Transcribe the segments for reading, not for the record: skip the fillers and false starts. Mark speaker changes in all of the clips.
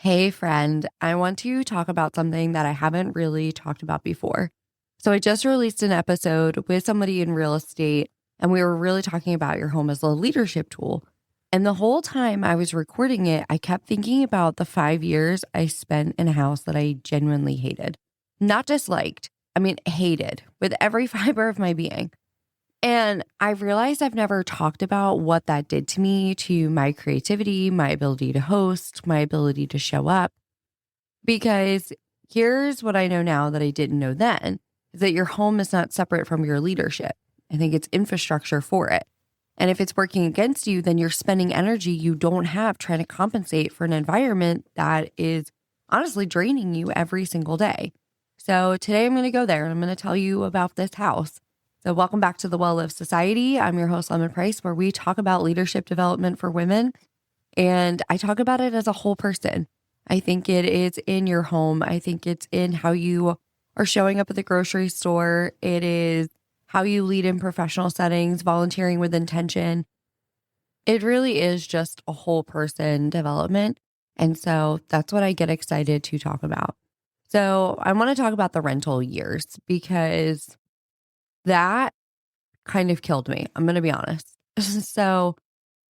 Speaker 1: Hey, friend, I want to talk about something that I haven't really talked about before. So, I just released an episode with somebody in real estate, and we were really talking about your home as a leadership tool. And the whole time I was recording it, I kept thinking about the 5 years I spent in a house that I genuinely hated. Not disliked, I mean, hated with every fiber of my being. And I realized I've never talked about what that did to me, to my creativity, my ability to host, my ability to show up. Because here's what I know now that I didn't know then is that your home is not separate from your leadership. I think it's infrastructure for it. And if it's working against you, then you're spending energy you don't have trying to compensate for an environment that is honestly draining you every single day. So today I'm going to go there and I'm going to tell you about this house. So welcome back to the Well Lived Society. I'm your host, Lemon Price, where we talk about leadership development for women. And I talk about it as a whole person. I think it is in your home. I think it's in how you are showing up at the grocery store. It is how you lead in professional settings, volunteering with intention. It really is just a whole person development. And so that's what I get excited to talk about. So I want to talk about the rental years because that kind of killed me. I'm going to be honest. So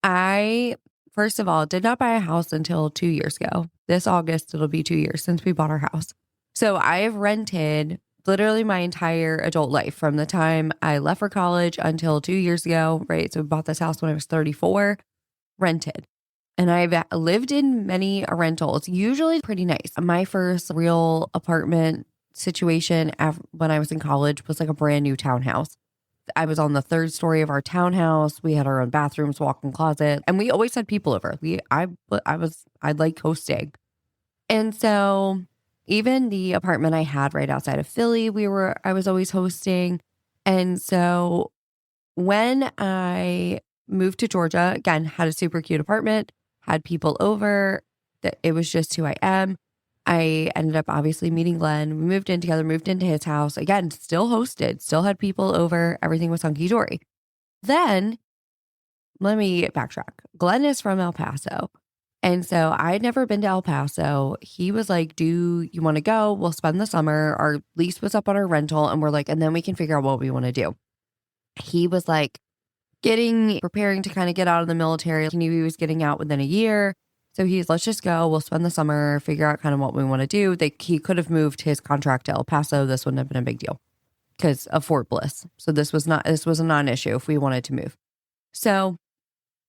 Speaker 1: I, first of all, did not buy a house until 2 years ago. This August, it'll be 2 years since we bought our house. So I have rented literally my entire adult life from the time I left for college until 2 years ago, right? So we bought this house when I was 34, rented. And I've lived in many rentals, usually pretty nice. My first real apartment situation when I was in college was like a brand new townhouse. I was on the third story of our townhouse. We had our own bathrooms, walk-in closet, and we always had people over. I like hosting. And so even the apartment I had right outside of Philly, I was always hosting. And so when I moved to Georgia, again, had a super cute apartment, had people over, that it was just who I am. I ended up obviously meeting Glenn. We moved in together, moved into his house. Again, still hosted, still had people over. Everything was hunky-dory. Then, let me backtrack. Glenn is from El Paso. And so I had never been to El Paso. He was like, do you want to go? We'll spend the summer. Our lease was up on our rental. And we're like, and then we can figure out what we want to do. He was like preparing to kind of get out of the military. He knew he was getting out within a year. So let's just go. We'll spend the summer, figure out kind of what we want to do. He could have moved his contract to El Paso. This wouldn't have been a big deal because of Fort Bliss. So this was a non-issue if we wanted to move. So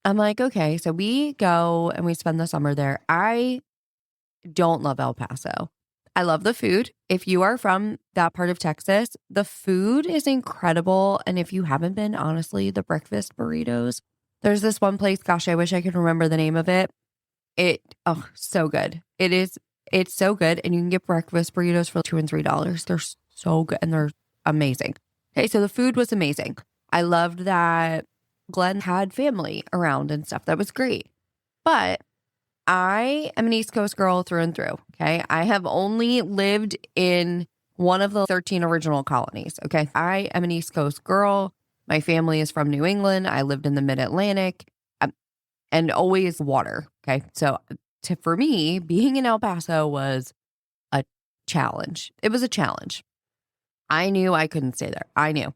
Speaker 1: I'm like, okay, so we go and we spend the summer there. I don't love El Paso. I love the food. If you are from that part of Texas, the food is incredible. And if you haven't been, honestly, the breakfast burritos, there's this one place, gosh, I wish I could remember the name of it. So good. It's so good. And you can get breakfast burritos for $2 and $3. They're so good and they're amazing. Okay, so the food was amazing. I loved that Glenn had family around and stuff. That was great. But I am an East Coast girl through and through. Okay. I have only lived in one of the 13 original colonies. Okay. I am an East Coast girl. My family is from New England. I lived in the Mid-Atlantic. And always water. Okay. So for me, being in El Paso was a challenge. It was a challenge. I knew I couldn't stay there. I knew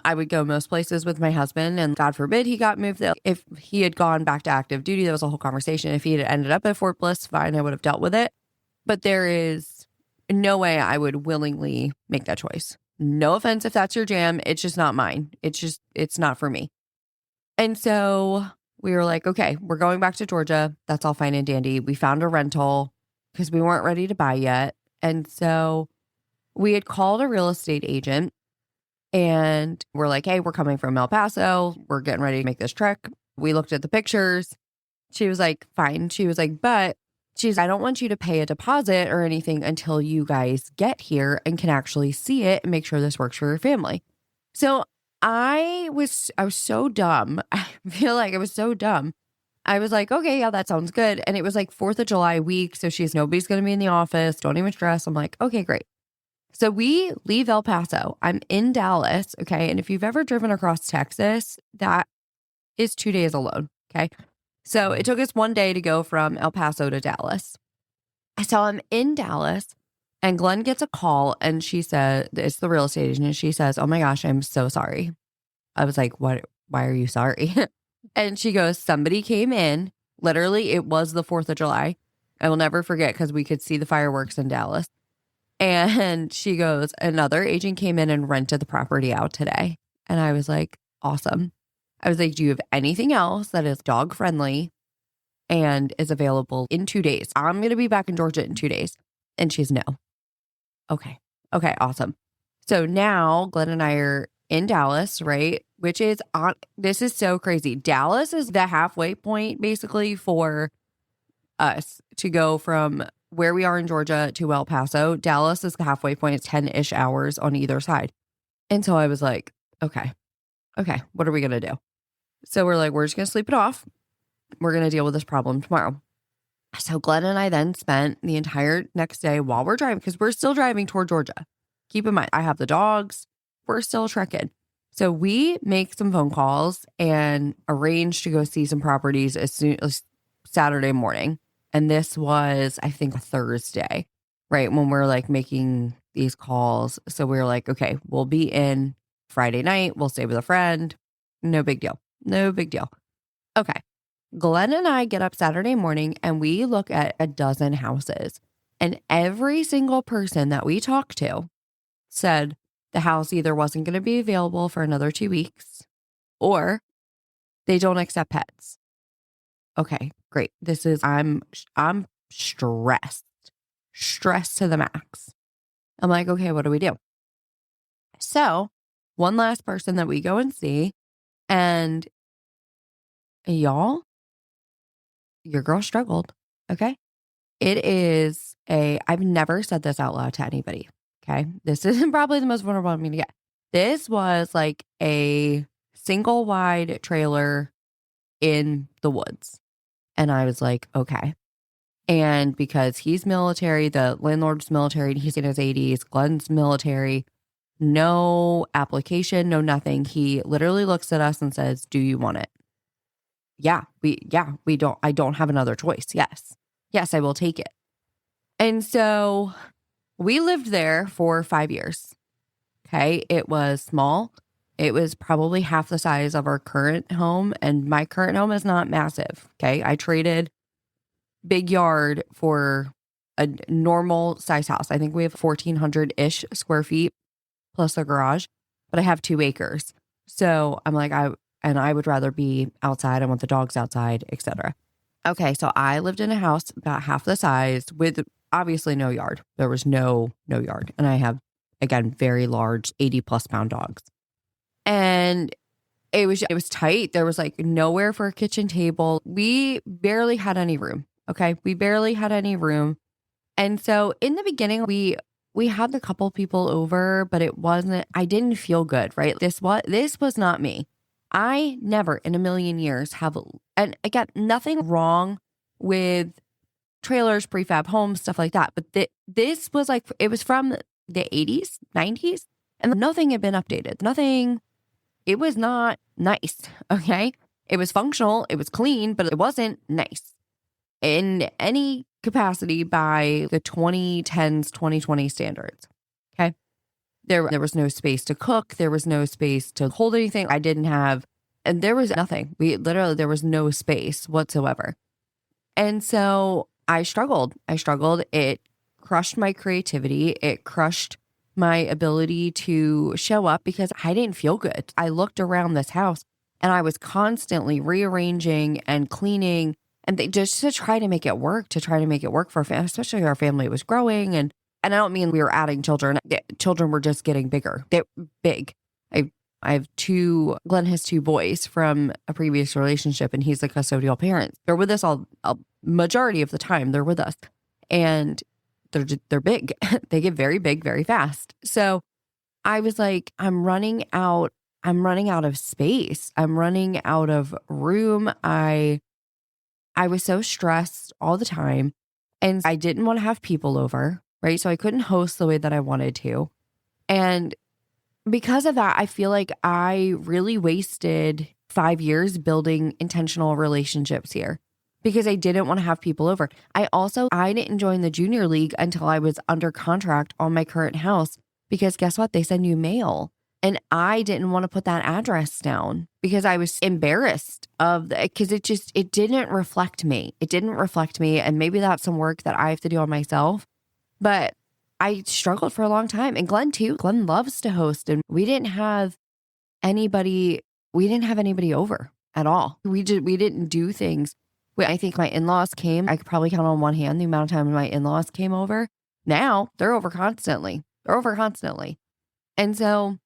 Speaker 1: I would go most places with my husband, and God forbid he got moved there. If he had gone back to active duty, that was a whole conversation. If he had ended up at Fort Bliss, fine, I would have dealt with it. But there is no way I would willingly make that choice. No offense if that's your jam. It's just not mine. It's not for me. And so we were like, okay, we're going back to Georgia. That's all fine and dandy. We found a rental because we weren't ready to buy yet. And so we had called a real estate agent and we're like, hey, we're coming from El Paso. We're getting ready to make this trek. We looked at the pictures. She was like, fine. She was like, but I don't want you to pay a deposit or anything until you guys get here and can actually see it and make sure this works for your family. So I was so dumb. I feel like I was so dumb. I was like, okay, yeah, that sounds good. And it was like 4th of July week. So nobody's going to be in the office. Don't even stress. I'm like, okay, great. So we leave El Paso. I'm in Dallas. Okay. And if you've ever driven across Texas, that is 2 days alone. Okay. So it took us one day to go from El Paso to Dallas. So I'm in Dallas and Glenn gets a call and she said, it's the real estate agent. And she says, oh my gosh, I'm so sorry. I was like, what? Why are you sorry? And she goes, somebody came in. Literally, it was the 4th of July. I will never forget because we could see the fireworks in Dallas. And she goes, another agent came in and rented the property out today. And I was like, awesome. I was like, do you have anything else that is dog friendly and is available in 2 days? I'm going to be back in Georgia in 2 days. And she's no. Okay. Okay. Awesome. So now Glenn and I are in Dallas, right? Which is this is so crazy. Dallas is the halfway point basically for us to go from where we are in Georgia to El Paso. Dallas is the halfway point. It's 10-ish hours on either side. And so I was like, okay, what are we going to do? So we're like, we're just going to sleep it off. We're going to deal with this problem tomorrow. So Glenn and I then spent the entire next day while we're driving, because we're still driving toward Georgia. Keep in mind, I have the dogs. We're still trekking. So we make some phone calls and arrange to go see some properties as soon as Saturday morning. And this was, I think, a Thursday, right? When we're like making these calls. So we were like, okay, we'll be in Friday night. We'll stay with a friend. No big deal. No big deal. Okay. Glenn and I get up Saturday morning and we look at a dozen houses. And every single person that we talked to said the house either wasn't going to be available for another 2 weeks or they don't accept pets. Okay, great. I'm stressed to the max. I'm like, okay, what do we do? So one last person that we go and see, and y'all, your girl struggled. Okay. I've never said this out loud to anybody. Okay. This isn't probably the most vulnerable I'm going to get. This was like a single wide trailer in the woods. And I was like, okay. And because he's military, the landlord's military, and he's in his 80s, Glenn's military, no application, no nothing. He literally looks at us and says, do you want it? I don't have another choice. Yes, I will take it. And so we lived there for 5 years. Okay. It was small. It was probably half the size of our current home. And my current home is not massive. Okay. I traded big yard for a normal size house. I think we have 1,400-ish square feet plus a garage, but I have 2 acres. So I'm like, I would rather be outside. I want the dogs outside, etc. Okay, so I lived in a house about half the size with obviously no yard. There was no yard. And I have, again, very large 80+ pound dogs. And it was tight. There was like nowhere for a kitchen table. We barely had any room. Okay, we barely had any room. And so in the beginning, we had a couple people over, but I didn't feel good, right? This was not me. I never in a million years and again, nothing wrong with trailers, prefab homes, stuff like that. But this was like, it was from the 80s, 90s, and nothing had been updated. Nothing, it was not nice, okay? It was functional, it was clean, but it wasn't nice in any capacity by the 2010s, 2020 standards, okay? There was no space to cook. There was no space to hold anything. I didn't have, and there was nothing. There was no space whatsoever. And so I struggled. It crushed my creativity. It crushed my ability to show up because I didn't feel good. I looked around this house and I was constantly rearranging and cleaning and just to try to make it work, for our family, especially our family was growing. And I don't mean we were adding children. Children were just getting bigger. They're big. I have Glenn has 2 boys from a previous relationship, and he's the custodial parent. They're with us a majority of the time. They're with us, and they're big. They get very big, very fast. So I was like, I'm running out of space. I'm running out of room. I was so stressed all the time, and I didn't want to have people over. Right. So I couldn't host the way that I wanted to. And because of that, I feel like I really wasted 5 years building intentional relationships here. because I didn't want to have people over. I didn't join the junior league until I was under contract on my current house, because guess what? They send you mail. And I didn't want to put that address down because I was embarrassed because it didn't reflect me. It didn't reflect me. And maybe that's some work that I have to do on myself. But I struggled for a long time. And Glenn too. Glenn loves to host. And we didn't have anybody over at all. We didn't do things. I think my in-laws came. I could probably count on one hand the amount of time my in-laws came over. Now they're over constantly. And so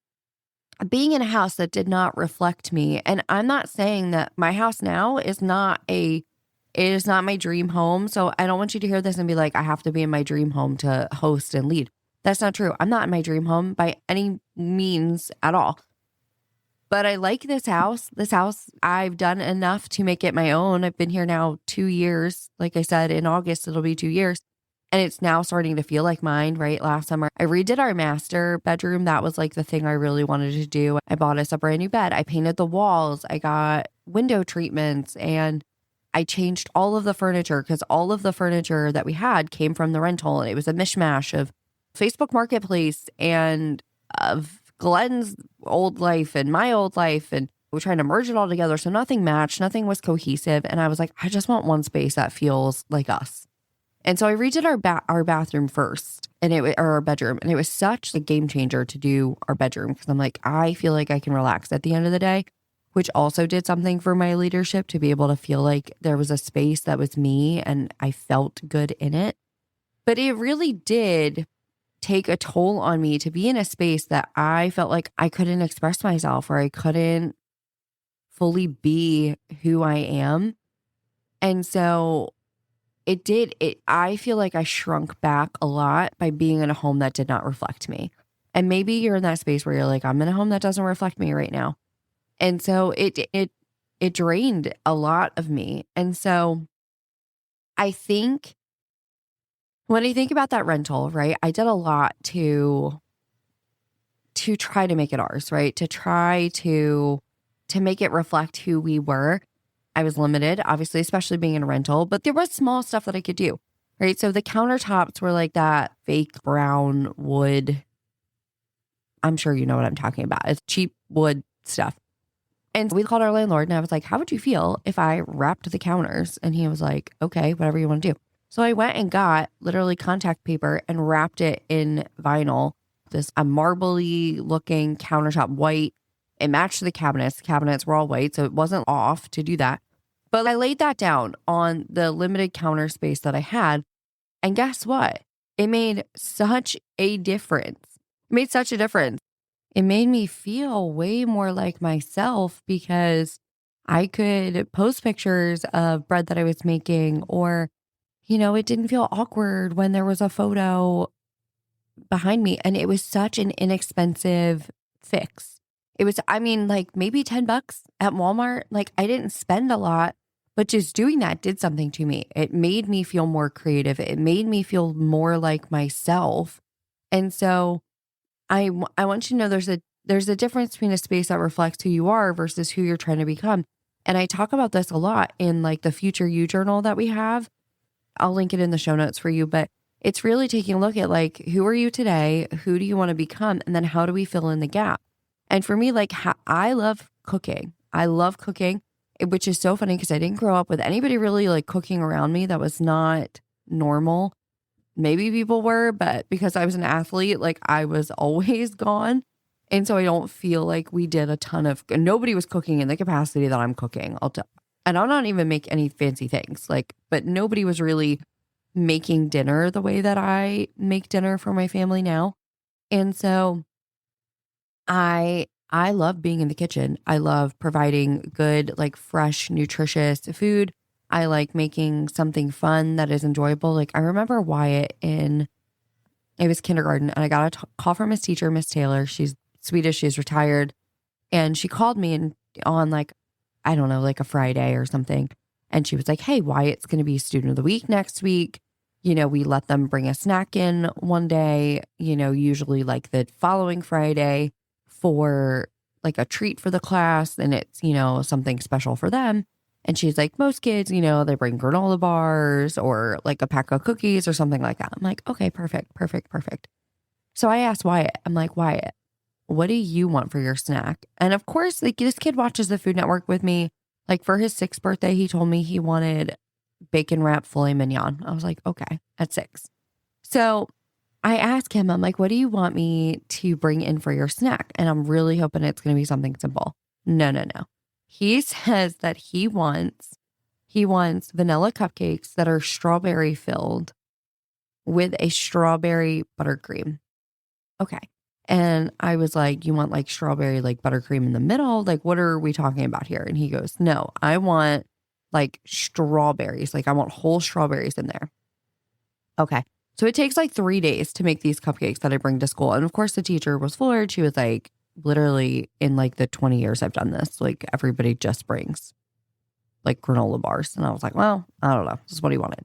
Speaker 1: being in a house that did not reflect me, and I'm not saying that my house now is not my dream home. So I don't want you to hear this and be like, I have to be in my dream home to host and lead. That's not true. I'm not in my dream home by any means at all. But I like this house. This house, I've done enough to make it my own. I've been here now 2 years. Like I said, in August, it'll be 2 years. And it's now starting to feel like mine, right? Last summer, I redid our master bedroom. That was like the thing I really wanted to do. I bought us a brand new bed. I painted the walls. I got window treatments, and I changed all of the furniture because all of the furniture that we had came from the rental. And it was a mishmash of Facebook Marketplace and of Glenn's old life and my old life. And we're trying to merge it all together. So nothing matched. Nothing was cohesive. And I was like, I just want one space that feels like us. And so I redid our bathroom first, or our bedroom, and it was such a game changer to do our bedroom because I'm like, I feel like I can relax at the end of the day, which also did something for my leadership to be able to feel like there was a space that was me and I felt good in it. But it really did take a toll on me to be in a space that I felt like I couldn't express myself, or I couldn't fully be who I am. And so I feel like I shrunk back a lot by being in a home that did not reflect me. And maybe you're in that space where you're like, I'm in a home that doesn't reflect me right now. And so it drained a lot of me. And so I think when I think about that rental, right, I did a lot to try to make it ours, right? To try to make it reflect who we were. I was limited, obviously, especially being in a rental, but there was small stuff that I could do, right? So the countertops were like that fake brown wood. I'm sure you know what I'm talking about. It's cheap wood stuff. And we called our landlord and I was like, how would you feel if I wrapped the counters? And he was like, okay, whatever you want to do. So I went and got literally contact paper and wrapped it in vinyl, a marbly looking countertop, white. It matched the cabinets. The cabinets were all white, so it wasn't off to do that. But I laid that down on the limited counter space that I had. And guess what? It made such a difference. It made me feel way more like myself because I could post pictures of bread that I was making, or, it didn't feel awkward when there was a photo behind me. And it was such an inexpensive fix. It was, like maybe $10 at Walmart. Like I didn't spend a lot, but just doing that did something to me. It made me feel more creative. It made me feel more like myself. And so I want you to know there's a difference between a space that reflects who you are versus who you're trying to become. And I talk about this a lot in like the Future You journal that we have. I'll link it in the show notes for you, but it's really taking a look at like, who are you today? Who do you want to become? And then how do we fill in the gap? And for me, like, I love cooking. I love cooking, which is so funny because I didn't grow up with anybody really like cooking around me. That was not normal. Maybe people were, but because I was an athlete, like I was always gone. And so I don't feel like we did nobody was cooking in the capacity that I'm cooking. And I'll not even make any fancy things, but nobody was really making dinner the way that I make dinner for my family now. And so I love being in the kitchen. I love providing good, like fresh, nutritious food. I like making something fun that is enjoyable. Like I remember Wyatt it was kindergarten, and I got a call from his teacher, Miss Taylor. She's Swedish. She's retired. And she called me on like, I don't know, like a Friday or something. And she was like, hey, Wyatt's going to be student of the week next week. We let them bring a snack in one day, usually like the following Friday, for like a treat for the class, and it's, something special for them. And she's like, most kids, they bring granola bars or like a pack of cookies or something like that. I'm like, okay, perfect, perfect, perfect. So I asked Wyatt, I'm like, Wyatt, what do you want for your snack? And of course, like this kid watches the Food Network with me. Like for his 6th birthday, he told me he wanted bacon wrapped filet mignon. I was like, okay, at 6. So I asked him, I'm like, what do you want me to bring in for your snack? And I'm really hoping it's going to be something simple. No, no, no. He says that he wants vanilla cupcakes that are strawberry filled with a strawberry buttercream. Okay. And I was like, you want like strawberry, like buttercream in the middle? Like, what are we talking about here? And he goes, no, I want like strawberries. Like I want whole strawberries in there. Okay. So it takes like 3 days to make these cupcakes that I bring to school. And of course the teacher was floored. She was like, literally in like the 20 years I've done this, like everybody just brings like granola bars. And I was like, well, I don't know. This is what he wanted.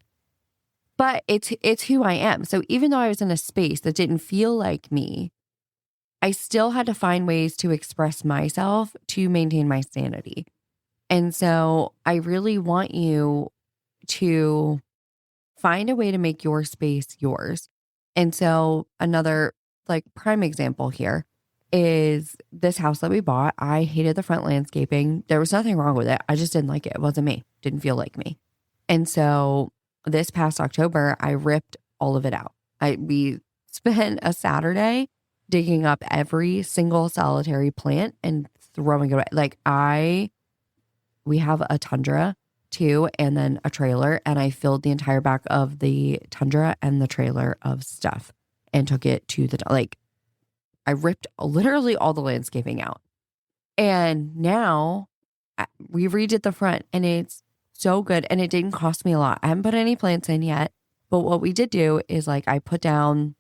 Speaker 1: But it's who I am. So even though I was in a space that didn't feel like me, I still had to find ways to express myself to maintain my sanity. And so I really want you to find a way to make your space yours. And so another like prime example here is this house that we bought. I hated the front landscaping. There was nothing wrong with it. I just didn't like it. It wasn't me. Didn't feel like me. And so this past October, I ripped all of it out. We spent a Saturday digging up every single solitary plant and throwing it away. Like we have a Tundra too, and then a trailer. And I filled the entire back of the Tundra and the trailer of stuff and took it to I ripped literally all the landscaping out. And now we redid the front and it's so good. And it didn't cost me a lot. I haven't put any plants in yet. But what we did do is like I put down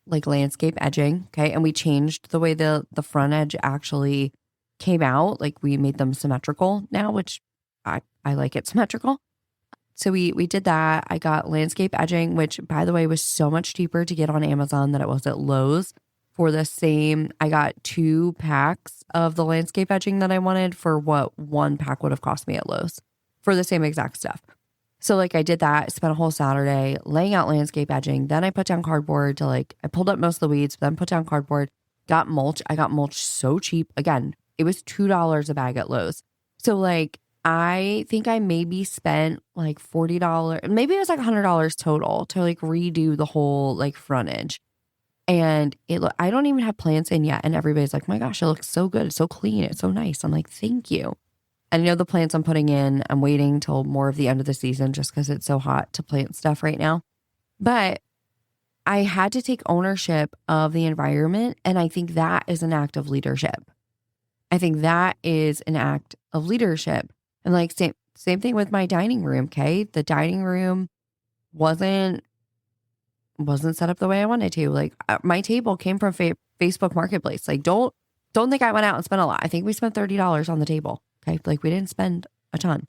Speaker 1: like landscape edging. Okay. And we changed the way the front edge actually came out. Like we made them symmetrical now, which I like it symmetrical. So we did that. I got landscape edging, which by the way was so much cheaper to get on Amazon than it was at Lowe's. For the same, I got 2 packs of the landscape edging that I wanted for what 1 pack would have cost me at Lowe's for the same exact stuff. So like I did that, spent a whole Saturday laying out landscape edging. Then I put down cardboard I pulled up most of the weeds, then put down cardboard, got mulch. I got mulch so cheap. Again, it was $2 a bag at Lowe's. So like I think I maybe spent like $40, maybe it was like $100 total to like redo the whole like frontage. And I don't even have plants in yet. And everybody's like, my gosh, it looks so good. It's so clean. It's so nice. I'm like, thank you. And the plants I'm putting in, I'm waiting till more of the end of the season just because it's so hot to plant stuff right now. But I had to take ownership of the environment. And I think that is an act of leadership. I think that is an act of leadership. And like same thing with my dining room. Okay. The dining room wasn't set up the way I wanted to. Like my table came from Facebook Marketplace. Like don't think I went out and spent a lot. I think we spent $30 on the table. Okay. Like we didn't spend a ton.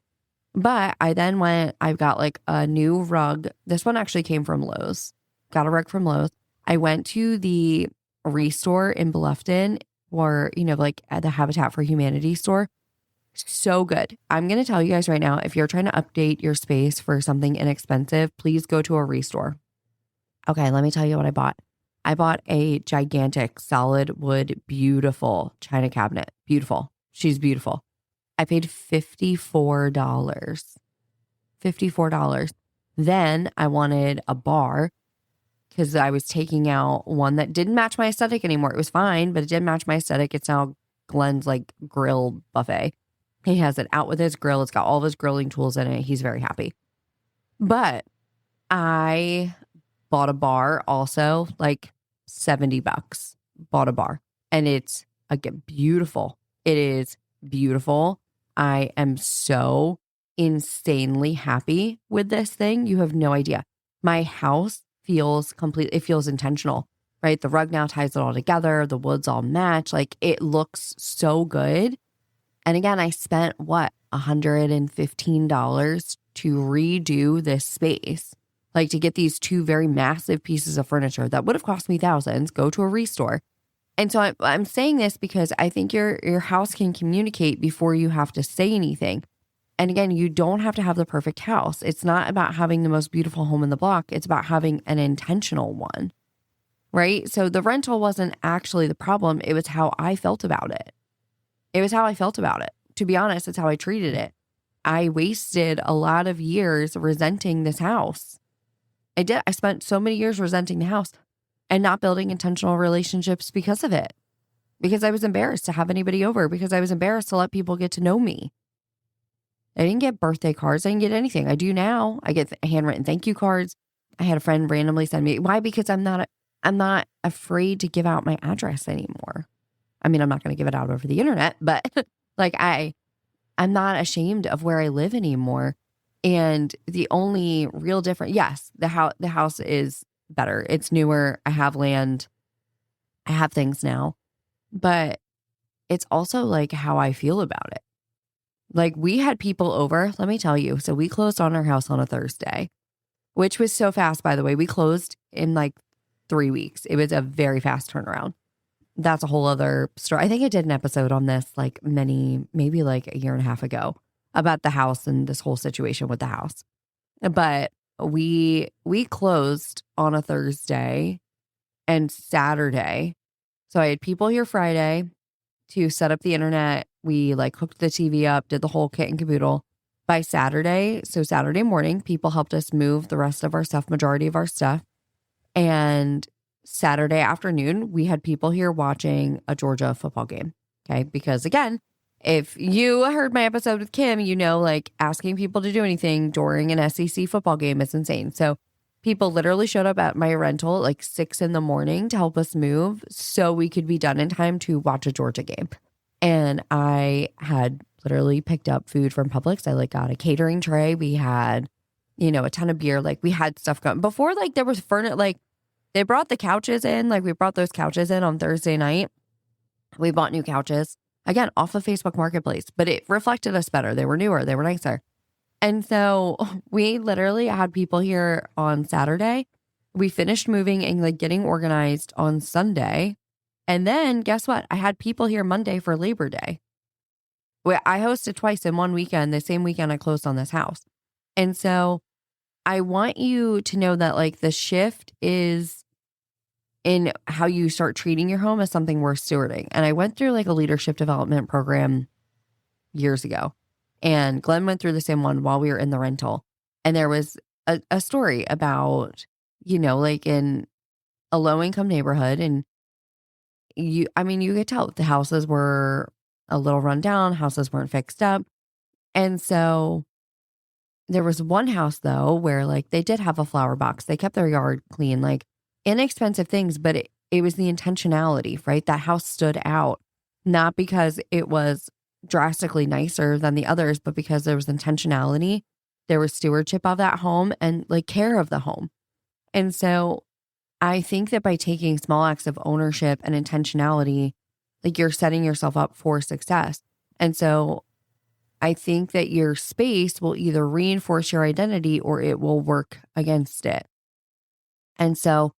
Speaker 1: But I then I've got like a new rug. This one actually came from Lowe's. Got a rug from Lowe's. I went to the Restore in Bluffton or, like at the Habitat for Humanity store. So good. I'm going to tell you guys right now, if you're trying to update your space for something inexpensive, please go to a Restore. Okay, let me tell you what I bought. I bought a gigantic solid wood, beautiful china cabinet. Beautiful. She's beautiful. I paid $54. $54. Then I wanted a bar because I was taking out one that didn't match my aesthetic anymore. It was fine, but it didn't match my aesthetic. It's now Glenn's like grill buffet. He has it out with his grill. It's got all of his grilling tools in it. He's very happy. But I bought a bar also, like $70. Bought a bar. And it's again beautiful. It is beautiful. I am so insanely happy with this thing. You have no idea. My house feels complete. It feels intentional, right? The rug now ties it all together. The woods all match. Like it looks so good. And again, I spent $115 to redo this space, like to get these 2 very massive pieces of furniture that would have cost me thousands, go to a Restore. And so I'm saying this because I think your house can communicate before you have to say anything. And again, you don't have to have the perfect house. It's not about having the most beautiful home in the block. It's about having an intentional one, right? So the rental wasn't actually the problem. It was how I felt about it. It was how I felt about it. To be honest, it's how I treated it. I wasted a lot of years resenting this house. I did. I spent so many years resenting the house and not building intentional relationships because of it. Because I was embarrassed to have anybody over, because I was embarrassed to let people get to know me. I didn't get birthday cards. I didn't get anything. I do now. I get handwritten thank you cards. I had a friend randomly send me. Why? Because I'm not afraid to give out my address anymore. I mean, I'm not going to give it out over the internet, but like I'm not ashamed of where I live anymore. And the only real difference, yes, the house is better. It's newer. I have land. I have things now, but it's also like how I feel about it. Like we had people over, let me tell you. So we closed on our house on a Thursday, which was so fast, by the way. We closed in like 3 weeks. It was a very fast turnaround. That's a whole other story. I think I did an episode on this like maybe like a year and a half ago about the house and this whole situation with the house. But we closed on a Thursday and Saturday. So I had people here Friday to set up the internet. We like hooked the TV up, did the whole kit and caboodle. By Saturday, so Saturday morning, people helped us move the rest of our stuff, majority of our stuff. And Saturday afternoon, we had people here watching a Georgia football game. Okay. Because again, if you heard my episode with Kim, you know, like asking people to do anything during an SEC football game is insane. So people literally showed up at my rental at like 6 a.m. to help us move so we could be done in time to watch a Georgia game. And I had literally picked up food from Publix. I like got a catering tray. We had, a ton of beer. Like we had stuff going before, like there was furniture, like they brought the couches in, like we brought those couches in on Thursday night. We bought new couches again off of Facebook Marketplace, but it reflected us better. They were newer, they were nicer. And so we literally had people here on Saturday. We finished moving and like getting organized on Sunday. And then guess what? I had people here Monday for Labor Day. I hosted twice in one weekend, the same weekend I closed on this house. And so I want you to know that like the shift is in how you start treating your home as something worth stewarding. And I went through like a leadership development program years ago. And Glenn went through the same one while we were in the rental. And there was a story about, like in a low income neighborhood. And you could tell the houses were a little run down, houses weren't fixed up. And so there was one house though, where like they did have a flower box. They kept their yard clean, like inexpensive things, but it was the intentionality, right? That house stood out, not because it was drastically nicer than the others, but because there was intentionality. There was stewardship of that home and like care of the home. And so I think that by taking small acts of ownership and intentionality, like you're setting yourself up for success. And so I think that your space will either reinforce your identity or it will work against it. And so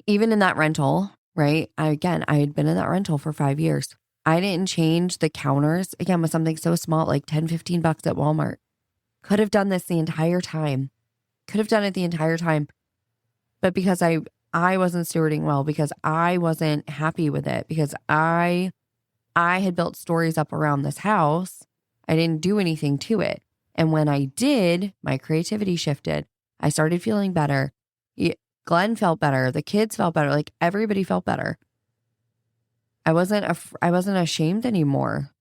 Speaker 1: even in that rental, right? I had been in that rental for 5 years. I didn't change the counters again with something so small, like $10-15 at Walmart. Could have done this the entire time. Could have done it the entire time. But because I wasn't stewarding well, because I wasn't happy with it, because I had built stories up around this house, I didn't do anything to it. And when I did, my creativity shifted. I started feeling better. Glenn felt better. The kids felt better. Like everybody felt better. I wasn't ashamed anymore,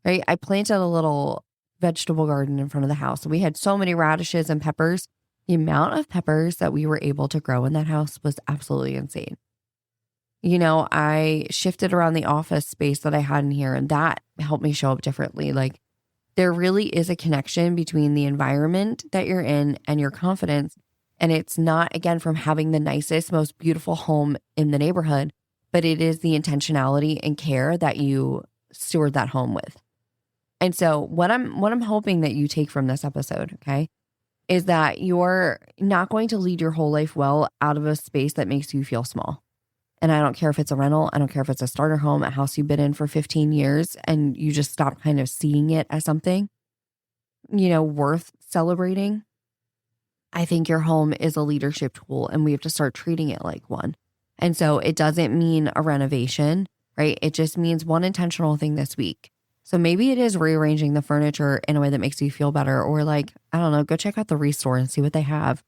Speaker 1: right? I planted a little vegetable garden in front of the house. We had so many radishes and peppers. The amount of peppers that we were able to grow in that house was absolutely insane. I shifted around the office space that I had in here, and that helped me show up differently. Like there really is a connection between the environment that you're in and your confidence. And it's not, again, from having the nicest, most beautiful home in the neighborhood, but it is the intentionality and care that you steward that home with. And so what I'm hoping that you take from this episode, okay, is that you're not going to lead your whole life well out of a space that makes you feel small. And I don't care if it's a rental. I don't care if it's a starter home, a house you've been in for 15 years and you just stop kind of seeing it as something. worth celebrating. I think your home is a leadership tool and we have to start treating it like one. And so it doesn't mean a renovation, right? It just means one intentional thing this week. So maybe it is rearranging the furniture in a way that makes you feel better, or like, I don't know, go check out the Restore and see what they have,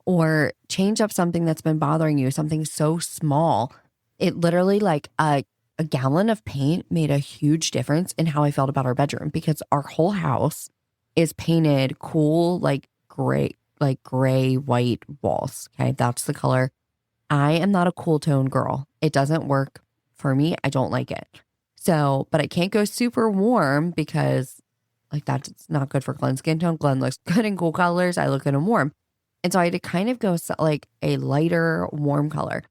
Speaker 1: or change up something that's been bothering you, something so small. It literally, like a gallon of paint made a huge difference in how I felt about our bedroom, because our whole house is painted cool, like gray, white walls. Okay. That's the color. I am not a cool tone girl. It doesn't work for me. I don't like it. So, but I can't go super warm because like that's not good for Glenn's skin tone. Glenn looks good in cool colors. I look good in warm. And so I had to kind of go like a lighter, warm color.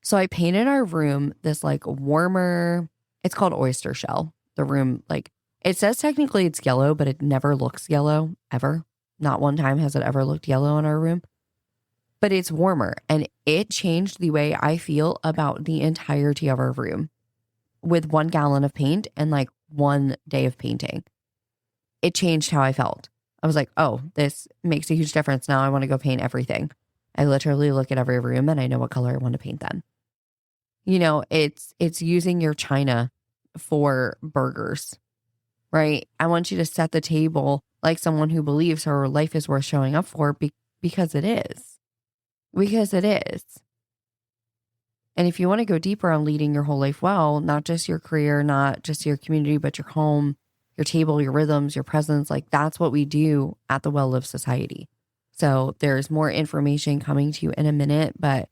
Speaker 1: So I painted our room this like warmer, it's called oyster shell. The room, like it says technically it's yellow, but it never looks yellow ever. Not one time has it ever looked yellow in our room. But it's warmer, and it changed the way I feel about the entirety of our room with 1 gallon of paint and like 1 day of painting. It changed how I felt. I was like, oh, this makes a huge difference. Now I want to go paint everything. I literally look at every room and I know what color I want to paint them. It's using your china for burgers, right? I want you to set the table like someone who believes her life is worth showing up for because it is. Because it is. And if you want to go deeper on leading your whole life well, not just your career, not just your community, but your home, your table, your rhythms, your presence, like that's what we do at the Well Lived Society. So there's more information coming to you in a minute, but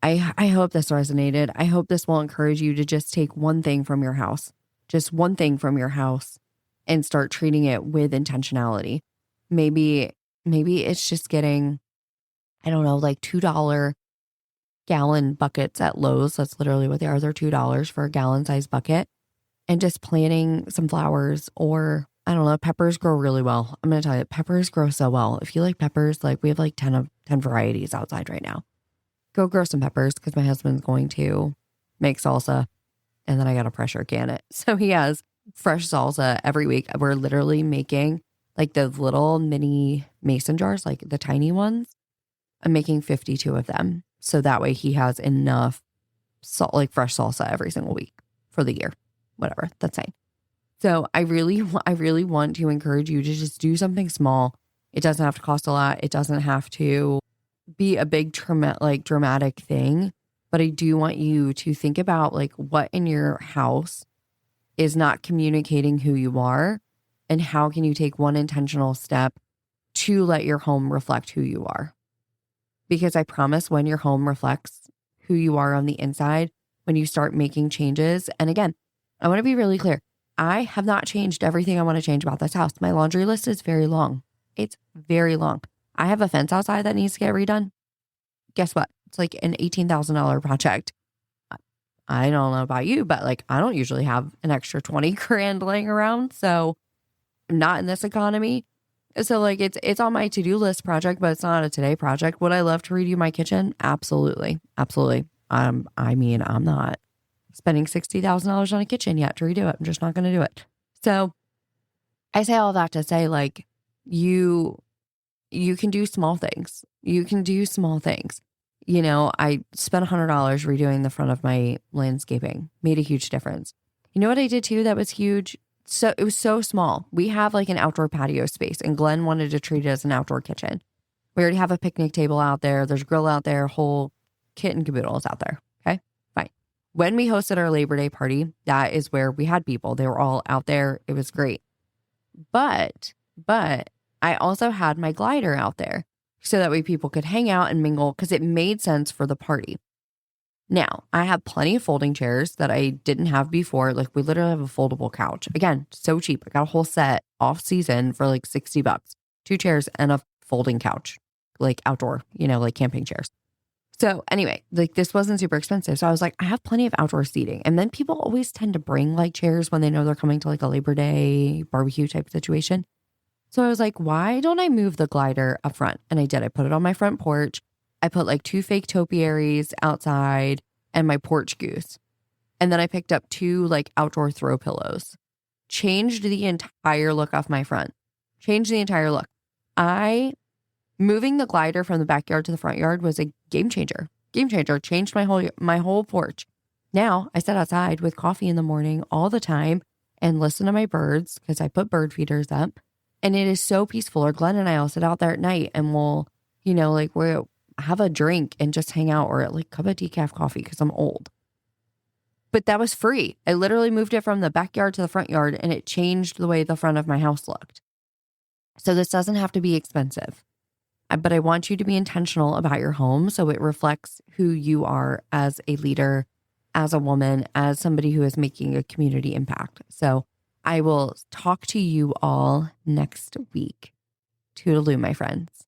Speaker 1: I hope this resonated. I hope this will encourage you to just take one thing from your house, just one thing from your house, and start treating it with intentionality. Maybe it's just getting, I don't know, like $2 gallon buckets at Lowe's. That's literally what they are. They're $2 for a gallon size bucket. And just planting some flowers, or I don't know, peppers grow really well. I'm going to tell you, peppers grow so well. If you like peppers, like we have like 10 varieties outside right now. Go grow some peppers because my husband's going to make salsa, and then I got to pressure can it. So he has fresh salsa every week. We're literally making like the little mini mason jars, like the tiny ones. I'm making 52 of them. So that way he has enough salt, like fresh salsa every single week for the year. Whatever, that's fine. So I really want to encourage you to just do something small. It doesn't have to cost a lot. It doesn't have to be a big dramatic thing. But I do want you to think about like what in your house is not communicating who you are, and how can you take one intentional step to let your home reflect who you are. Because I promise when your home reflects who you are on the inside, when you start making changes, and again, I want to be really clear. I have not changed everything I want to change about this house. My laundry list is very long. It's very long. I have a fence outside that needs to get redone. Guess what? It's like an $18,000 project. I don't know about you, but like I don't usually have an extra 20 grand laying around. So not in this economy. So like it's on my to-do list project, but it's not a today project. Would I love to redo my kitchen? Absolutely. Absolutely. I mean, I'm not spending $60,000 on a kitchen yet to redo it. I'm just not going to do it. So I say all that to say, like, you can do small things. You can do small things. I spent $100 redoing the front of my landscaping, made a huge difference. You know what I did too that was huge? So it was so small. We have like an outdoor patio space, and Glenn wanted to treat it as an outdoor kitchen. We already have a picnic table out there. There's a grill out there, whole kit and caboodle is out there. Okay, fine. When we hosted our Labor Day party, that is where we had people. They were all out there. It was great. But I also had my glider out there so that way people could hang out and mingle, because it made sense for the party. Now, I have plenty of folding chairs that I didn't have before. Like we literally have a foldable couch. Again, so cheap. I got a whole set off season for like $60. 2 chairs and a folding couch, like outdoor, like camping chairs. So anyway, like this wasn't super expensive. So I was like, I have plenty of outdoor seating. And then people always tend to bring like chairs when they know they're coming to like a Labor Day barbecue type situation. So I was like, why don't I move the glider up front? And I did. I put it on my front porch. I put like 2 fake topiaries outside and my porch goose. And then I picked up 2 like outdoor throw pillows. Changed the entire look off my front. changed the entire look. Moving the glider from the backyard to the front yard was a game changer. Game changer, changed my whole porch. Now I sit outside with coffee in the morning all the time and listen to my birds because I put bird feeders up, and it is so peaceful. Or Glenn and I will sit out there at night and we'll, we'll have a drink and just hang out, or like cup of decaf coffee because I'm old. But that was free. I literally moved it from the backyard to the front yard, and it changed the way the front of my house looked. So this doesn't have to be expensive. But I want you to be intentional about your home so it reflects who you are as a leader, as a woman, as somebody who is making a community impact. So I will talk to you all next week. Toodaloo, my friends.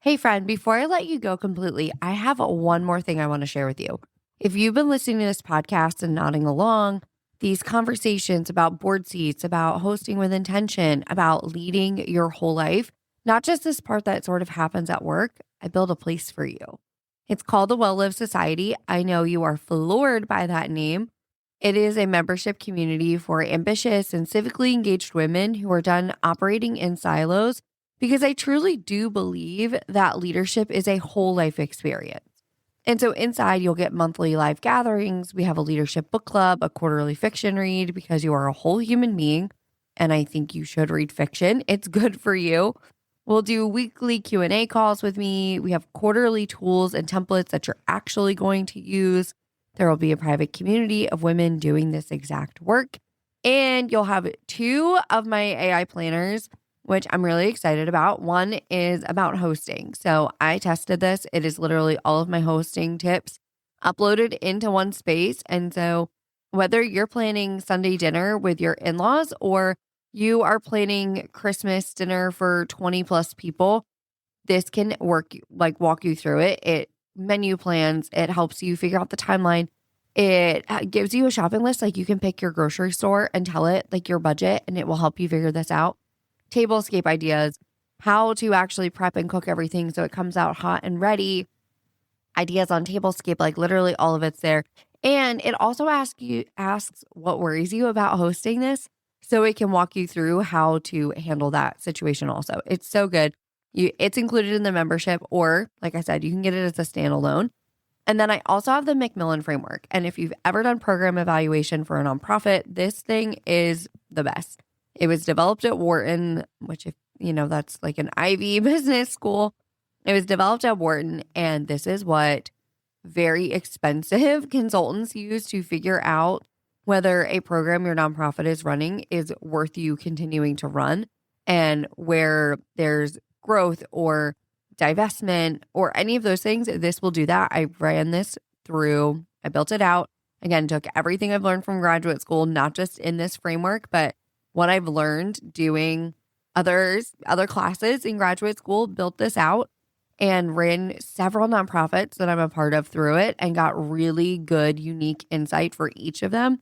Speaker 1: Hey, friend, before I let you go completely, I have one more thing I want to share with you. If you've been listening to this podcast and nodding along, these conversations about board seats, about hosting with intention, about leading your whole life, not just this part that sort of happens at work, I build a place for you. It's called the Well Lived Society. I know you are floored by that name. It is a membership community for ambitious and civically engaged women who are done operating in silos, because I truly do believe that leadership is a whole life experience. And so inside, you'll get monthly live gatherings. We have a leadership book club, a quarterly fiction read, because you are a whole human being, and I think you should read fiction. It's good for you. We'll do weekly Q&A calls with me. We have quarterly tools and templates that you're actually going to use. There will be a private community of women doing this exact work. And you'll have 2 of my AI planners, which I'm really excited about. One is about hosting. So I tested this. It is literally all of my hosting tips uploaded into one space. And so whether you're planning Sunday dinner with your in-laws or you are planning Christmas dinner for 20 plus people, this can walk you through it. It menu plans. It helps you figure out the timeline. It gives you a shopping list. Like you can pick your grocery store and tell it like your budget, and it will help you figure this out. Tablescape ideas, how to actually prep and cook everything so it comes out hot and ready. Ideas on Tablescape, like literally all of it's there. And it also asks what worries you about hosting this, so it can walk you through how to handle that situation also. It's so good. It's included in the membership, or like I said, you can get it as a standalone. And then I also have the Macmillan framework. And if you've ever done program evaluation for a nonprofit, this thing is the best. It was developed at Wharton, which that's like an Ivy business school. It was developed at Wharton, and this is what very expensive consultants use to figure out whether a program your nonprofit is running is worth you continuing to run, and where there's growth or divestment or any of those things. This will do that. I ran this through, I built it out. Again, took everything I've learned from graduate school, not just in this framework, but what I've learned doing other classes in graduate school, built this out and ran several nonprofits that I'm a part of through it, and got really good, unique insight for each of them.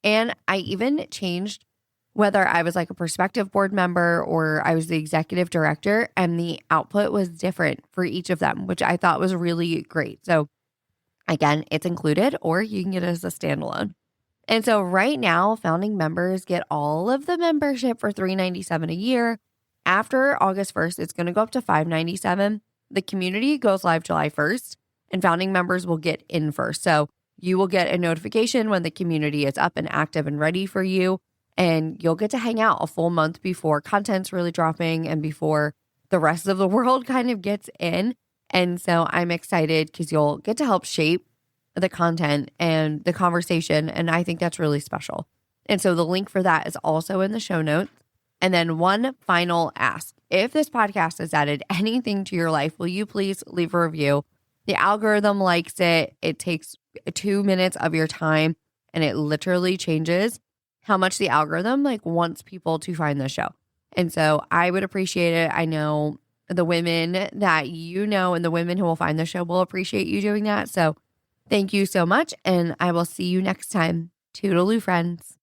Speaker 1: And I even changed whether I was like a prospective board member or I was the executive director, and the output was different for each of them, which I thought was really great. So again, it's included, or you can get it as a standalone. And so right now, founding members get all of the membership for $397 a year. After August 1st, it's going to go up to $597. The community goes live July 1st, and founding members will get in first. So you will get a notification when the community is up and active and ready for you. And you'll get to hang out a full month before content's really dropping and before the rest of the world kind of gets in. And so I'm excited because you'll get to help shape the content and the conversation. And I think that's really special. And so the link for that is also in the show notes. And then one final ask. If this podcast has added anything to your life, will you please leave a review? The algorithm likes it. It takes 2 minutes of your time, and it literally changes how much the algorithm wants people to find the show. And so I would appreciate it. I know the women that and the women who will find the show will appreciate you doing that. So thank you so much, and I will see you next time. Toodaloo, friends.